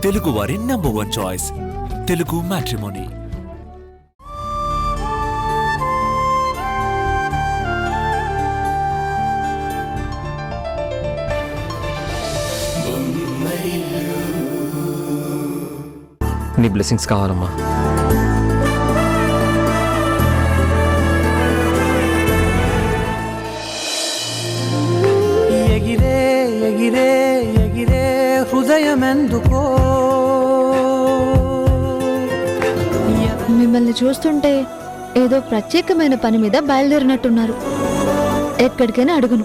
తెలుగు వారి number 1 choice Telugu matrimony. నీ blessings కావాలమ్మా. ఎగిరే ఎగిరే ఎగిరే హృదయమెందుకో. మిమ్మల్ని చూస్తుంటే ఏదో ప్రత్యేకమైన పని మీద బయలుదేరినట్టున్నారు. ఎక్కడికైనా అడుగును.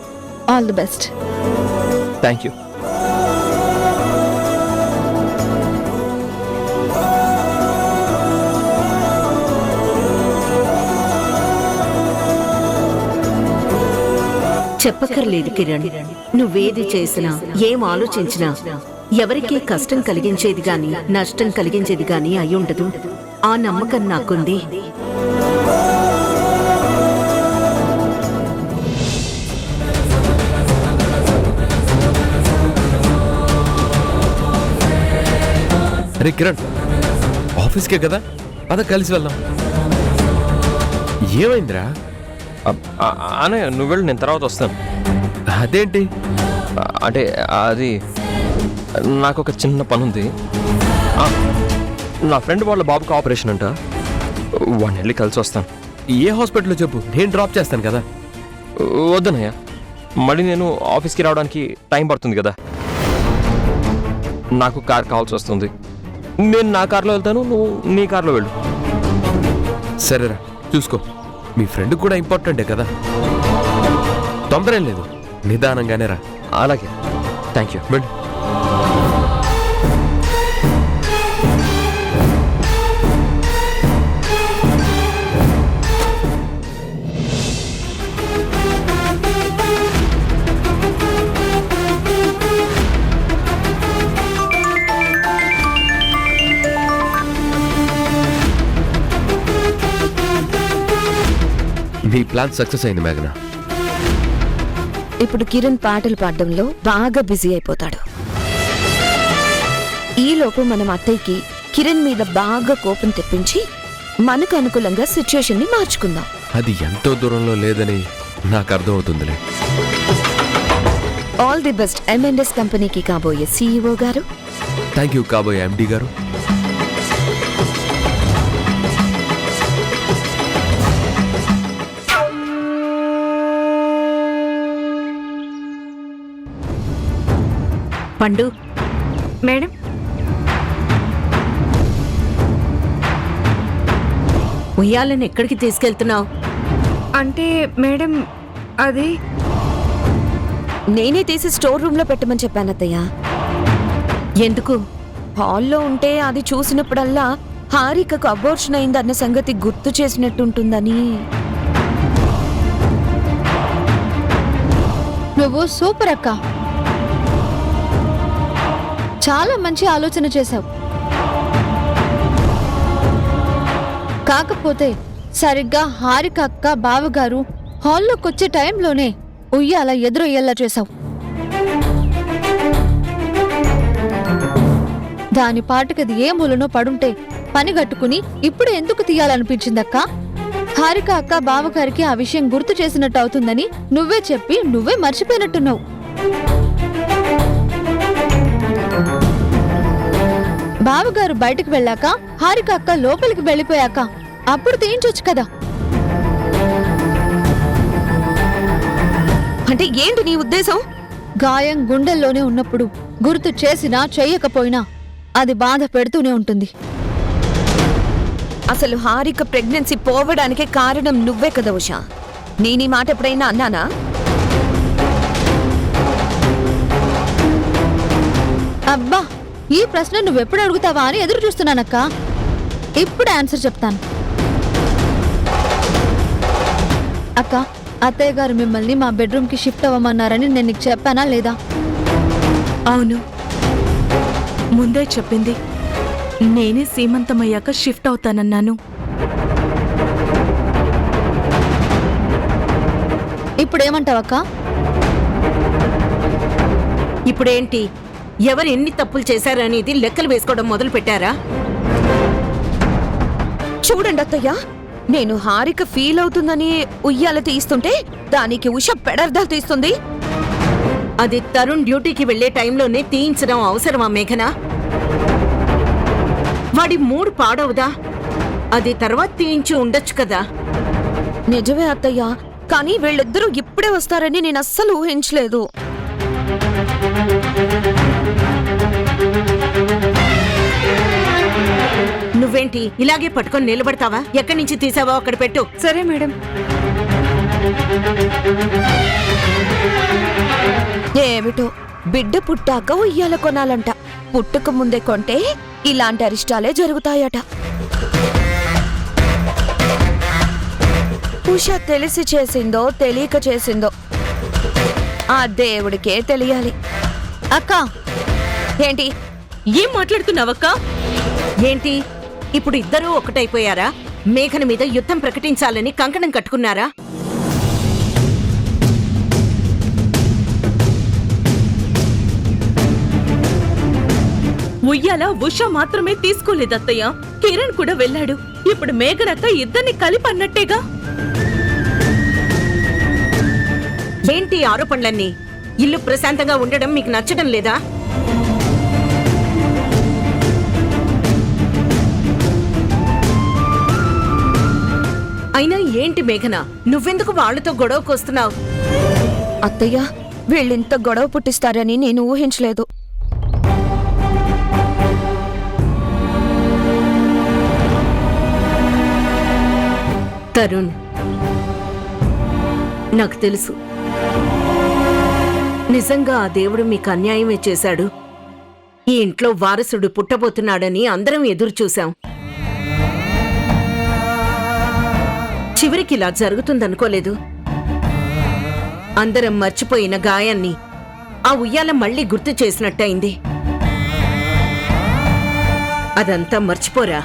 All the best. Thank you. చెప్పక్కర్లేదు కిరణ్, నువ్వేది చేసినా ఏం ఆలోచించినా ఎవరికీ కష్టం కలిగించేది గాని నష్టం కలిగించేది గాని అయ్యుండదు. ఆ నమ్మకం నాకుంది. అరే కిరణ్, ఆఫీస్కే కదా, పద కలిసి వెళ్దాం. ఏమైందిరా? అనే నువ్వు వెళ్ళు, నేను తర్వాత వస్తాను. అదేంటి? అంటే అది నాకు ఒక చిన్న పని ఉంది. నా ఫ్రెండ్ వాళ్ళ బాబుకి ఆపరేషన్ అంట, వాడిని వెళ్ళి కలిసి వస్తాను. ఏ హాస్పిటల్లో చెప్పు, నేను డ్రాప్ చేస్తాను కదా. వద్దనయ్యా, మళ్ళీ నేను ఆఫీస్కి రావడానికి టైం పడుతుంది కదా. నాకు కార్ కావాల్సి వస్తుంది. నేను నా కార్లో వెళ్తాను, నువ్వు నీ కార్లో వెళ్ళు. సరేరా, చూసుకో. మీ ఫ్రెండ్ కూడా ఇంపార్టెంటే కదా. తొందర ఏం లేదు, నిదానంగానే రా. అలాగే, థ్యాంక్ యూ. వెళ్ళు. మీ ప్లాన్ సక్సెస్ అయింది మేఘన. ఇప్పుడు కిరణ్ పాటలు పాడడంలో బాగా బిజీ అయిపోతాడు. ఈలోపు మనం అత్తయ్యకి కిరణ్ మీద బాగా కోపం తెప్పించి మనకు అనుకూలంగా సిచ్యుయేషన్ ని మార్చుకుందాం. అది ఎంతో దూరంలో లేదని నాకు అర్థమవుతుందిలే. ఆల్ ది బెస్ట్ M&S కంపెనీకి కాబోయే CEO గారు. థ్యాంక్ యూ కాబోయే MD గారు. పండు మేడం, ఉయ్యాలని ఎక్కడికి తీసుకెళ్తున్నావు? అంటే మేడం అది నేనే తీసి స్టోర్ రూమ్ లో పెట్టమని చెప్పాను అత్తయ్య. ఎందుకు? హాల్లో ఉంటే అది చూసినప్పుడల్లా హారికకు అబోర్షన్ అయిందన్న సంగతి గుర్తు చేసినట్టుంటుందని. నువ్వు సూపర్ అక్క. చాలా మంచి ఆలోచన చేశావు. కాకపోతే సరిగ్గా హారిక అక్క బావగారు హాల్లోకి వచ్చే టైంలోనే ఉయ్యాల ఎదురయ్యేలా చేశావు. దాని పాటకది ఏ మూలనో పడుంటే పని గట్టుకుని ఇప్పుడు ఎందుకు తీయాలనిపించిందక్క? హారిక అక్క బావగారికి ఆ విషయం గుర్తు చేసినట్టు అవుతుందని నువ్వే చెప్పి నువ్వే మర్చిపోయినట్టున్నావు. బావగారు బయటకు వెళ్ళాక హారిక అక్క లోపలికి వెళ్ళిపోయాక అప్పుడు తీయించొచ్చు కదా. అంటే ఏంటి నీ ఉద్దేశం? గాయం గుండెల్లోనే ఉన్నప్పుడు గుర్తు చేసినా చెయ్యకపోయినా అది బాధ పెడుతూనే ఉంటుంది. అసలు హారిక ప్రెగ్నెన్సీ పోవడానికే కారణం నువ్వే కదా ఉషా. నేను ఈ మాట ఎప్పుడైనా అన్నానా? అబ్బా, ఈ ప్రశ్న నువ్వెప్పుడు అడుగుతావా అని ఎదురు చూస్తున్నానక్క. ఇప్పుడు ఆన్సర్ చెప్తాను. అక్క, అత్తయ్య గారు మిమ్మల్ని మా బెడ్రూమ్ కి షిఫ్ట్ అవ్వమన్నారని నేను నీకు చెప్పానా లేదా? అవును, ముందే చెప్పింది. నేనే సీమంతమయ్యాక షిఫ్ట్ అవుతానన్నాను. ఇప్పుడేమంటావక్క? ఇప్పుడేంటి? ఎవరు ఎన్ని తప్పులు చేశారనేది లెక్కలు వేసుకోవడం మొదలు పెట్టారా? చూడండి అత్తయ్య, నేను హారిక ఫీల్ అవుతుందని ఉయ్యాల తీస్తుంటే దానికి ఉష పెడర్దాలు తీస్తుంది. అది తరుణ్ డ్యూటీకి వెళ్లే టైంలోనే తీయించడం అవసరమా మేఘన? వాడి మూడ్ పాడవుదా? అది తర్వాత తీయించి ఉండొచ్చు కదా. నిజమే అత్తయ్య, కానీ వీళ్ళిద్దరూ ఇప్పుడే వస్తారని నేను అస్సలు ఊహించలేదు. నువ్వేంటి ఇలాగే పట్టుకొని నిలబడతావా? ఎక్కడి నుంచి తీసావో అక్కడ పెట్టు. సరే మేడం. ఏమిటో బిడ్డ పుట్టాక ఉయ్యాల కొనాలంట. పుట్టుక ముందే కొంటే ఇలాంటి అరిష్టాలే జరుగుతాయట. ఉష తెలిసి చేసిందో తెలియక చేసిందో ఆ దేవుడికే తెలియాలి. అక్క, ఏంటి ఏం మాట్లాడుతున్నావక్కా? ఏంటి ఇప్పుడు ఇద్దరూ ఒకటైపోయారా? మేఘన మీద యుద్ధం ప్రకటించాలని కంకణం కట్టుకున్నారా? ఉయ్యాల ఉష మాత్రమే తీసుకోలేదత్తయ్య, కిరణ్ కూడా వెళ్ళాడు. ఇప్పుడు మేఘనక్క ఇద్దరిని కలిపి అన్నట్టేగా. ఏంటి ఆరోపణలన్నీ? ఇల్లు ప్రశాంతంగా ఉండడం మీకు నచ్చడం లేదా? అయినా ఏంటి మేఘన, నువ్వెందుకు వాళ్లతో గొడవకు వస్తున్నావు? అత్తయ్య, వీళ్ళింత గొడవ పుట్టిస్తారని నేను ఊహించలేదు. తరుణ్, నాకు తెలుసు నిజంగా ఆ దేవుడు మీకు అన్యాయమే చేశాడు. ఈ ఇంట్లో వారసుడు పుట్టబోతున్నాడని అందరం ఎదురు చూశాం. చివరికి ఇలా జరుగుతుందనుకోలేదు. అందరం మర్చిపోయిన గాయాన్ని ఆ ఉయ్యాల మళ్ళీ గుర్తు చేసినట్టయింది. అదంతా మర్చిపోరా.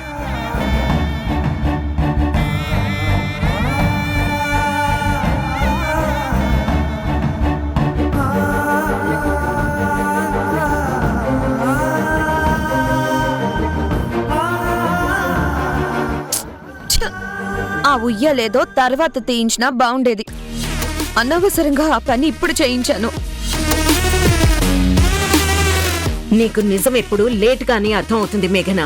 ఆ ఉయ్యాలేదో తర్వాత తీయించినా బాగుండేది. అనవసరంగా ఆ పని ఇప్పుడు చేయించాను. నీకు నిజం ఎప్పుడు లేటుగానే అర్థం అవుతుంది మేఘన.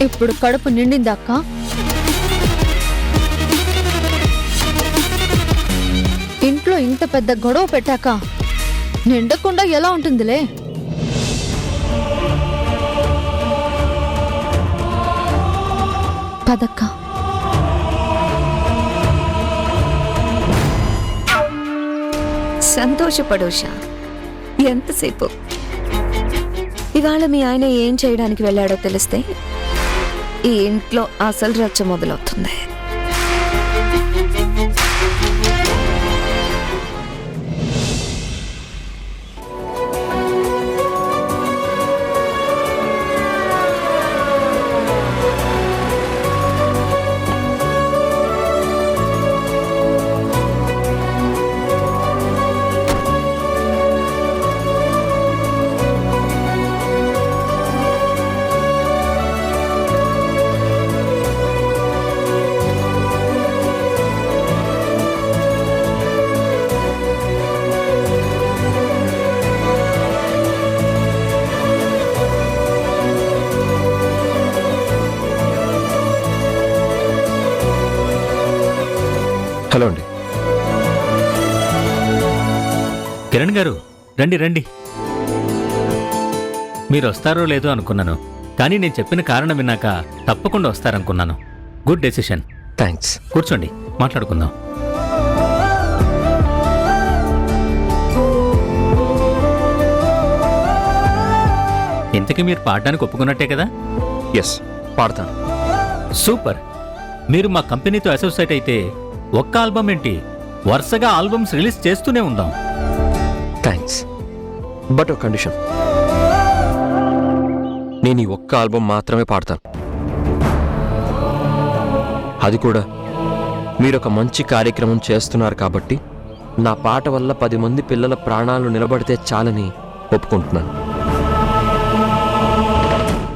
ఇప్పుడు కడుపు నిండిందక్క. ఇంట్లో ఇంత పెద్ద గొడవ పెట్టాక నిండకుండా ఎలా ఉంటుందిలే. పదక్క. సంతోషపడోషా, ఎంతసేపు. ఇవాళ మీ ఆయన ఏం చేయడానికి వెళ్ళాడో తెలిస్తే ఈ ఇంట్లో అసలు రచ్చ మొదలవుతుంది. హలో అండి. కిరణ్ గారు, రండి రండి. మీరు వస్తారో లేదో అనుకున్నాను, కానీ నేను చెప్పిన కారణం విన్నాక తప్పకుండా వస్తారనుకున్నాను. Good decision. థ్యాంక్స్. కూర్చోండి, మాట్లాడుకుందాం. ఇంతకీ మీరు పాడడానికి ఒప్పుకున్నట్టే కదా? ఎస్, పాడతాను. సూపర్. మీరు మా కంపెనీతో అసోసియేట్ అయితే ఒక్క ఆల్బమ్ ఏంటి, వరుసగా ఆల్బమ్స్ రిలీజ్ చేస్తూనే ఉందాం. థ్యాంక్స్, బట్ ఒక కండిషన్. నేను ఈ ఒక్క ఆల్బమ్ మాత్రమే పాడతాను, అది కూడా మీరొక మంచి కార్యక్రమం చేస్తున్నారు కాబట్టి నా పాట వల్ల 10 మంది పిల్లల ప్రాణాలు నిలబడితే చాలని ఒప్పుకుంటున్నాను.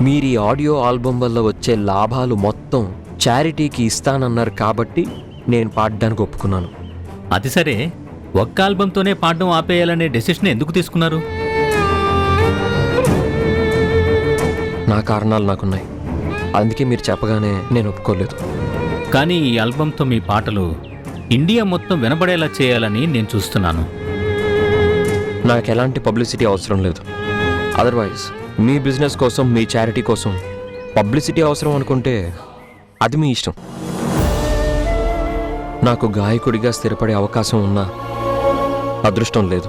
మీరు ఈ ఆడియో ఆల్బమ్ వల్ల వచ్చే లాభాలు మొత్తం చారిటీకి ఇస్తానన్నారు కాబట్టి నేను పాడడానికి ఒప్పుకున్నాను. అది సరే, ఒక్క ఆల్బంతోనే పాడడం ఆపేయాలనే డెసిషన్ ఎందుకు తీసుకున్నారు? నా కారణాలు నాకున్నాయి. అందుకే మీరు చెప్పగానే నేను ఒప్పుకోలేదు. కానీ ఈ ఆల్బంతో మీ పాటలు ఇండియా మొత్తం వినబడేలా చేయాలని నేను చూస్తున్నాను. నాకు ఎలాంటి పబ్లిసిటీ అవసరం లేదు. అదర్వైజ్ మీ బిజినెస్ కోసం, మీ చారిటీ కోసం పబ్లిసిటీ అవసరం అనుకుంటే అది మీ ఇష్టం. నాకు గాయకుడిగా స్థిరపడే అవకాశం ఉన్నా అదృష్టం లేదు.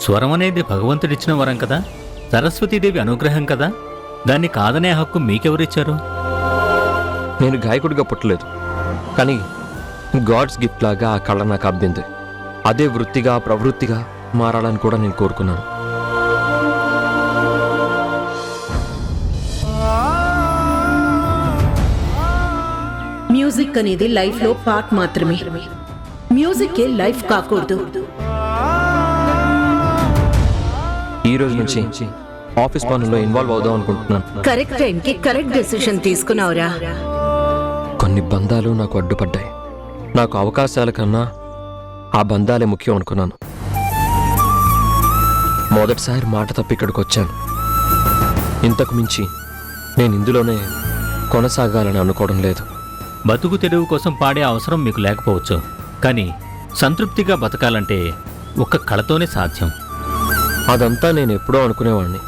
స్వరం అనేది భగవంతుడిచ్చిన వరం కదా, సరస్వతీదేవి అనుగ్రహం కదా, దాన్ని కాదనే హక్కు మీకెవరిచ్చారు? నేను గాయకుడిగా పుట్టలేదు, కానీ గాడ్స్ గిఫ్ట్ లాగా ఆ కళ నాకు అబ్బింది. అదే వృత్తిగా, ప్రవృత్తిగా మారాలని కూడా నేను కోరుకున్నాను. మ్యూజిక్ అనేది లైఫ్ లో పార్ట్ మాత్రమే. మ్యూజిక్ లైఫ్ కాకూడదు. ఈ రోజు నుంచి ఆఫీస్ పనుల్లో ఇన్వాల్వ్ అవుదాం అనుకుంటున్నాను. కరెక్ట్ టైంకి కరెక్ట్ డెసిషన్ తీసుకున్నావురా. కొన్ని బంధాలు నాకు అడ్డుపడ్డాయి. నాకు అవకాశాల కన్నా ఆ బంధాలే ముఖ్యం అనుకున్నాను. మొదటిసారి మాట తప్పి ఇక్కడికి వచ్చాను. ఇంతకు మించి నేను ఇందులోనే కొనసాగాలని అనుకోవడం లేదు. బతుకు తెరువు కోసం పాడే అవసరం మీకు లేకపోవచ్చు, కానీ సంతృప్తిగా బతకాలంటే ఒక్క కళతోనే సాధ్యం. అదంతా నేను ఎప్పుడో అనుకునేవాడిని.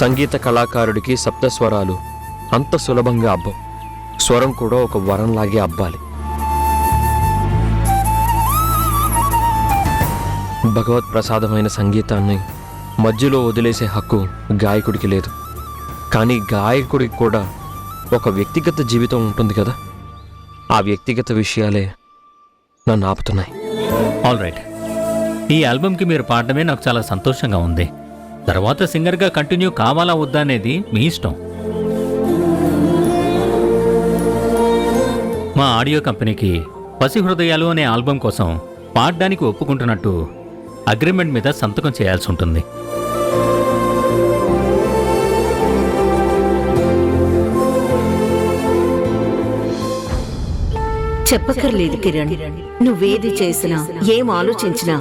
సంగీత కళాకారుడికి సప్తస్వరాలు అంత సులభంగా అబ్బం. స్వరం కూడా ఒక వరంలాగే అబ్బాలి. భగవత్ ప్రసాదమైన సంగీతాన్ని మధ్యలో వదిలేసే హక్కు గాయకుడికి లేదు. కానీ గాయకుడికి కూడా ఒక వ్యక్తిగత జీవితం ఉంటుంది కదా. ఆ వ్యక్తిగత విషయాలే నన్ను ఆపుతున్నాయి. ఆల్ రైట్, ఈ ఆల్బమ్కి మీరు పాడడమే నాకు చాలా సంతోషంగా ఉంది. తర్వాత సింగర్గా కంటిన్యూ కావాలా వద్దా అనేది మీ ఇష్టం. మా ఆడియో కంపెనీకి పసి హృదయాలు అనే ఆల్బమ్ కోసం పాడడానికి ఒప్పుకుంటున్నట్టు అగ్రిమెంట్ మీద సంతకం చేయాల్సి ఉంటుంది. చెప్పక్కర్లేదు కిరణ్. నువ్వేది చేసినా, ఏం ఆలోచించినా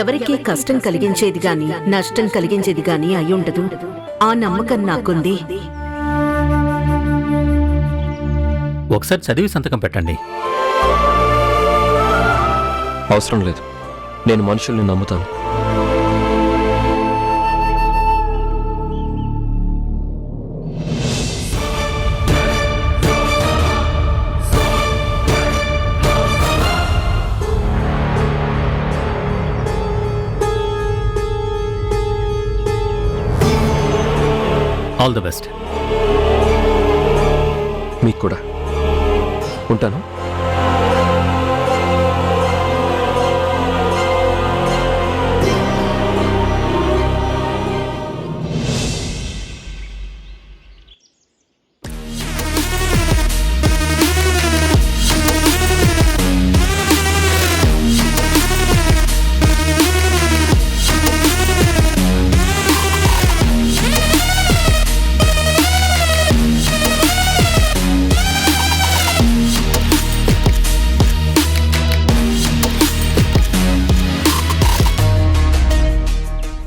ఎవరికీ కష్టం కలిగించేది గాని, నష్టం కలిగించేది గాని అయ్యుండదు. ఆ నమ్మకం నాకుంది. ఒకసారి చదివి సంతకం పెట్టండి. అవసరం లేదు. నేను మనుషుల్ని నమ్ముతాను. All the best. మీకు కూడా. ఉంటాను.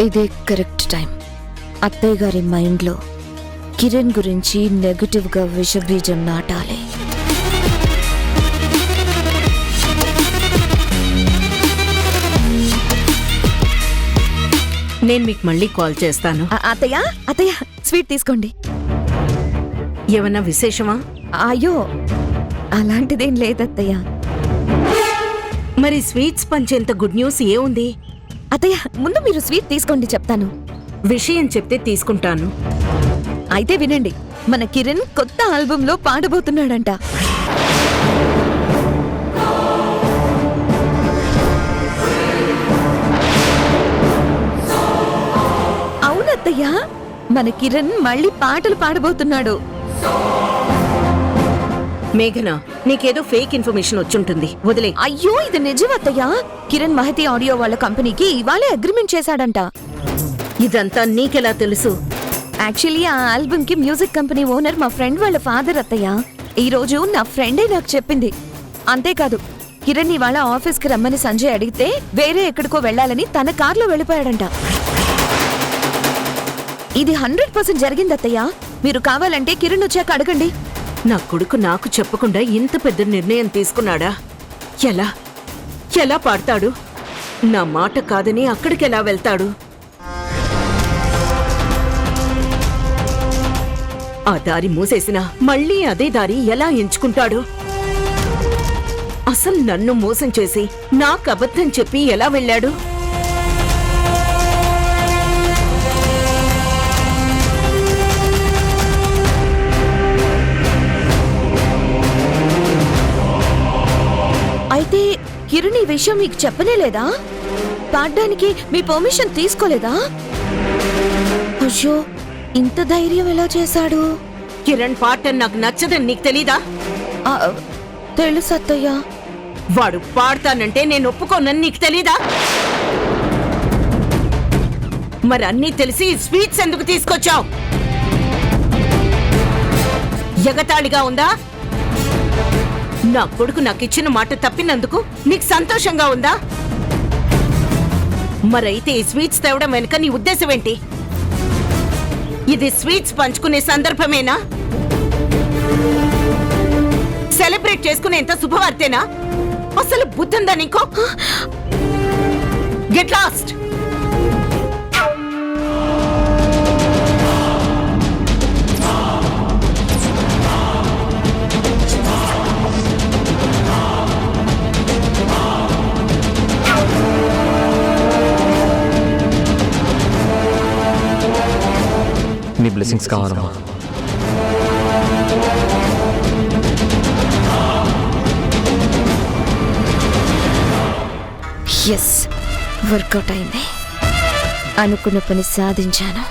ఇదే కరెక్ట్ టైం. అత్తయ్య గారి మైండ్లో కిరణ్ గురించి నెగటివ్గా విషబీజం నాటాలి. నేను మీకు మళ్ళీ కాల్ చేస్తాను. అత్తయ్య అత్తయ్య స్వీట్ తీసుకోండి. ఏమన్నా విశేషమా? అయ్యో అలాంటిదేం లేదత్తయ్య. మరి స్వీట్స్ పంచేంత గుడ్ న్యూస్ ఏముంది? అత్తయ్య ముందు మీరు స్వీట్ తీసుకోండి, చెప్తాను. విషయం చెప్తే తీసుకుంటాను. అయితే వినండి, మన కిరణ్ కొత్త ఆల్బంలో పాడబోతున్నాడంట. అవునత్తయ్య, మన కిరణ్ మళ్ళీ పాటలు పాడబోతున్నాడు. మేఘన, నీకేదో ఫేక్ ఇన్ఫర్మేషన్ వచ్చుంటుంది, వదిలే. అయ్యో ఇది నిజం అత్తయ్య. కిరణ్ మహతి ఆడియో వాళ్ళ కంపెనీకి ఇవాళే అగ్రిమెంట్ చేశాడంట. ఇదంతా నీకెలా తెలుసు? యాక్చువల్లీ ఆ ఆల్బమ్ కి మ్యూజిక్ కంపెనీ ఓనర్ మా ఫ్రెండ్ వాళ్ళ ఫాదర్ అత్తయ్య. ఈ రోజు నా ఫ్రెండే నాకు చెప్పింది. అంతేకాదు, కిరణ్ ఇవాళ ఆఫీస్ కి రమ్మని సంజయ్ అడిగితే వేరే ఎక్కడికో వెళ్ళాలని తన కార్లో వెళ్ళిపోయాడంట. ఇది 100% జరిగింది అత్తయ్య. మీరు కావాలంటే కిరణ్ వచ్చాక అడగండి. నా కొడుకు నాకు చెప్పకుండా ఇంత పెద్ద నిర్ణయం తీసుకున్నాడా? ఎలా ఎలా పాడతాడు? నా మాట కాదని అక్కడికెలా వెళ్తాడు? ఆ దారి మూసేసినా మళ్ళీ అదే దారి ఎలా ఎంచుకుంటాడు? అసలు నన్ను మోసం చేసి నాకు అబద్ధం చెప్పి ఎలా వెళ్ళాడు? అయితే కిరణ్ ఈ విషయం మీకు చెప్పనే లేదా? పాడడానికి మీ పర్మిషన్ తీసుకోలేదా? అయ్యో, ఇంత ధైర్యం ఎలా చేశాడు? కిరణ్ పాడటం నాకు నచ్చదని నీకు తెలీదా? ఆ, తెలుసు అత్తయ్య. వాడు పాడతానంటే నేను ఒప్పుకోనని నీకు తెలీదా? మరి అన్నీ తెలిసి స్వీట్స్ ఎందుకు తీసుకొచ్చావు? ఎగతాళిగా ఉందా? నా కొడుకు నాకిచ్చిన మాట తప్పినందుకు నీకు సంతోషంగా ఉందా? మరైతే ఈ స్వీట్స్ తేవడం వెనుక నీ ఉద్దేశం ఏంటి? ఇది స్వీట్స్ పంచుకునే సందర్భమేనా? సెలబ్రేట్ చేసుకునేంత శుభవార్తేనా? అసలు బుద్ధుందా నీకో? Get lost. నీ బ్లెస్సింగ్స్ కావాలమ్మా. ఎస్, వర్కౌట్ అయింది. అనుకున్న పని సాధించాను.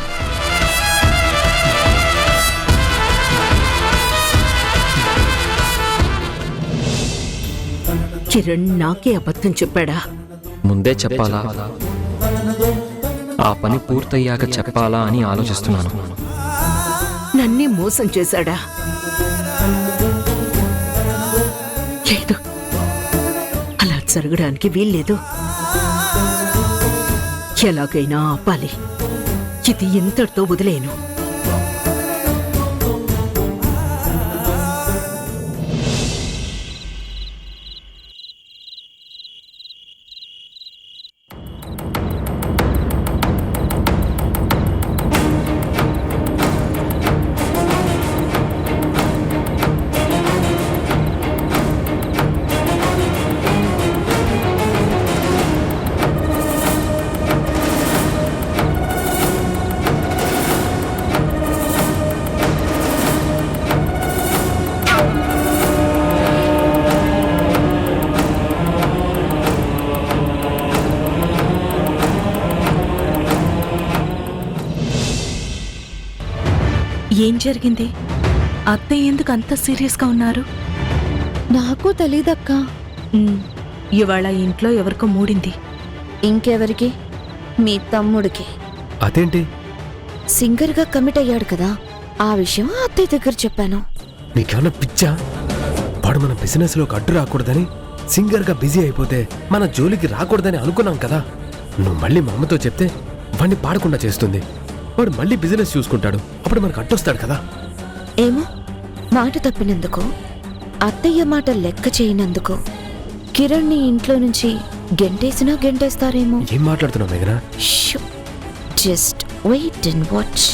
కిరణ్ నాకే అబద్ధం చెప్పాడా? ముందే చెప్పాలా, ఆ పని పూర్తయ్యాక చెప్పాలా అని ఆలోచిస్తున్నాను. నన్నే మోసం చేశాడా? లేదు, అలా జరగడానికి వీల్లేదు. ఎలాగైనా ఆపాలి. ఇది ఇంతటితో వదిలేను. ఏం జరిగింది? అత్తయ్య ఎందుకు అంత సీరియస్గా ఉన్నారు? నాకు తెలీదక్కా. ఇవాళ ఇంట్లో ఎవరికో మూడింది. ఇంకెవరికి? మీ తమ్ముడికి. అదేంటి? సింగర్గా కమిట్ అయ్యాడు కదా, ఆ విషయం అత్తయ్య దగ్గర చెప్పాను. నీకేమన్నా పిచ్చా? వాడు మన బిజినెస్ లోకి అడ్డు రాకూడదని, సింగర్ గా బిజీ అయిపోతే మన జోలికి రాకూడదని అనుకున్నాం కదా. నువ్వు మళ్ళీ మా అమ్మతో చెప్తే వాడిని పాడకుండా చేస్తుంది. వాడు మళ్ళీ బిజినెస్ చూసుకుంటాడు, అప్పుడు మనకు అడ్డొస్తాడు కదా. ఏమో, మాట తప్పినందుకు, అత్తయ్య మాట లెక్క చేయనందుకు కిరణ్ని ఇంట్లో నుంచి గెంటేసినా గెంటేస్తారేమో. ఏం మాట్లాడుతున్నావు మేఘనా? Just wait and watch.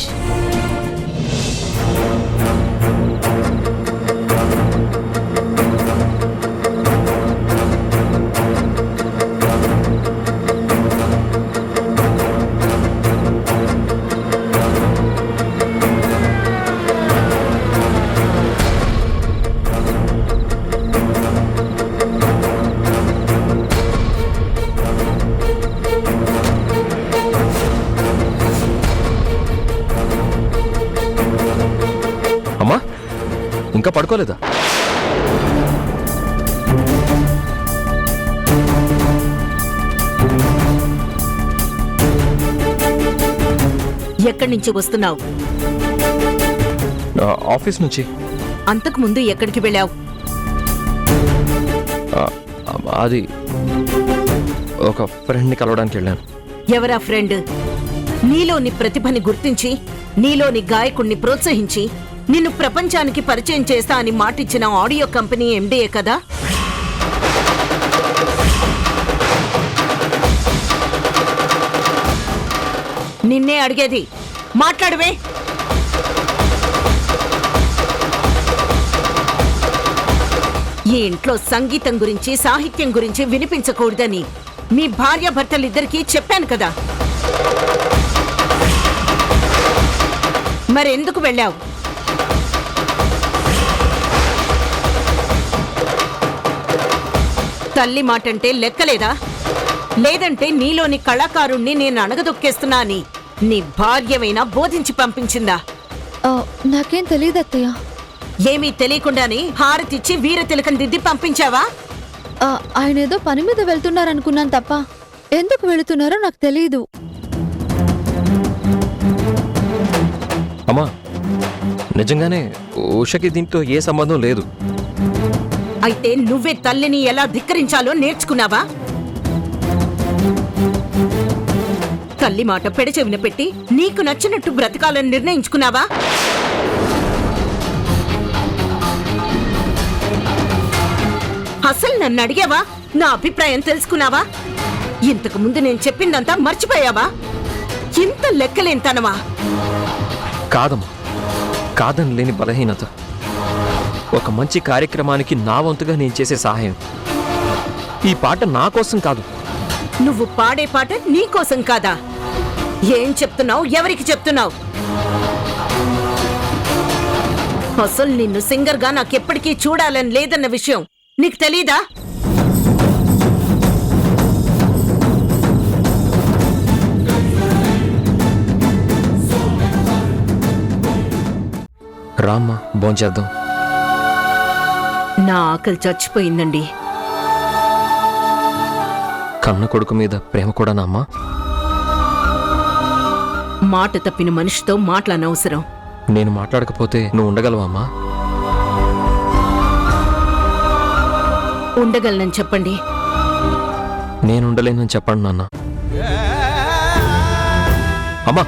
అమ్మా, ఇంకా పడుకోలేదా? ఎక్కడి నుంచి వస్తున్నావు? ఆఫీస్ నుంచి. అంతకు ముందు ఎక్కడికి వెళ్ళావు? ఆ, అది ఒక ఫ్రెండ్ని కలవడానికి వెళ్ళాను. ఎవరా ఫ్రెండ్? నీలోని ప్రతిభని గుర్తించి నీలోని గాయకుణ్ణి ప్రోత్సహించి నిన్ను ప్రపంచానికి పరిచయం చేస్తా అని మాటిచ్చిన ఆడియో కంపెనీ ఎండీఏ కదా? నిన్నే అడిగేది, మాట్లాడవే. ఈ ఇంట్లో సంగీతం గురించి సాహిత్యం గురించి వినిపించకూడదని మీ భార్యాభర్తలిద్దరికీ చెప్పాను కదా. మరెందుకు వెళ్ళావు? తల్లి మాటంటే లెక్కలేదా? లేదంటే నీలోని కళాకారుణ్ణి నేను అణగదొక్కేస్తున్నా అని నీ భార్యమైనా బోధించి పంపించిందా? నాకేం తెలియదు అత్తయ్య. ఏమీ తెలియకుండానే హారతిచ్చి వీర తిలకం దిద్ది పంపించావా? ఆయన ఏదో పని మీద వెళ్తున్నారనుకున్నాను తప్ప ఎందుకు వెళుతున్నారో నాకు తెలియదు. అమ్మా, నిజంగానే ఉషకి దీంతో ఏ సంబంధం లేదు. అయితే నువ్వే తల్లిని ఎలా ధిక్కరించాలో నేర్చుకున్నావా? తల్లి మాట పెడచెవిన పెట్టి నీకు నచ్చినట్టు బ్రతకాలని నిర్ణయించుకున్నావా? అసలు నన్ను అడిగావా? నా అభిప్రాయం తెలుసుకున్నావా? ఇంతకు ముందు నేను చెప్పిందంతా మర్చిపోయావా? ఇంత లెక్కలేంతనవా? కాదమ్మా, కాదని లేని బలహీనత. ఒక మంచి కార్యక్రమానికి నా వంతుగా నేను చేసే సహాయం. ఈ పాట నా కోసం కాదు. నువ్వు పాడే పాట నీకోసం కాదా? ఏం చెప్తున్నావు? ఎవరికి చెప్తున్నావు? అసలు నిన్ను సింగర్గా నాకెప్పటికీ చూడాలని లేదన్న విషయం నీకు తెలీదా? రామ్మా, భోంచేద్దాం. నా ఆకలి చచ్చిపోయిందండి. కన్న కొడుకు మీద ప్రేమ కూడానా అమ్మా? మాట తప్పిన మనిషితో మాట్లాడనవసరం. నేను మాట్లాడకపోతే నువ్వు ఉండగలవా అమ్మా? ఉండగలనని చెప్పండి. నేను ఉండలేనని చెప్పండి నాన్న. అమ్మా,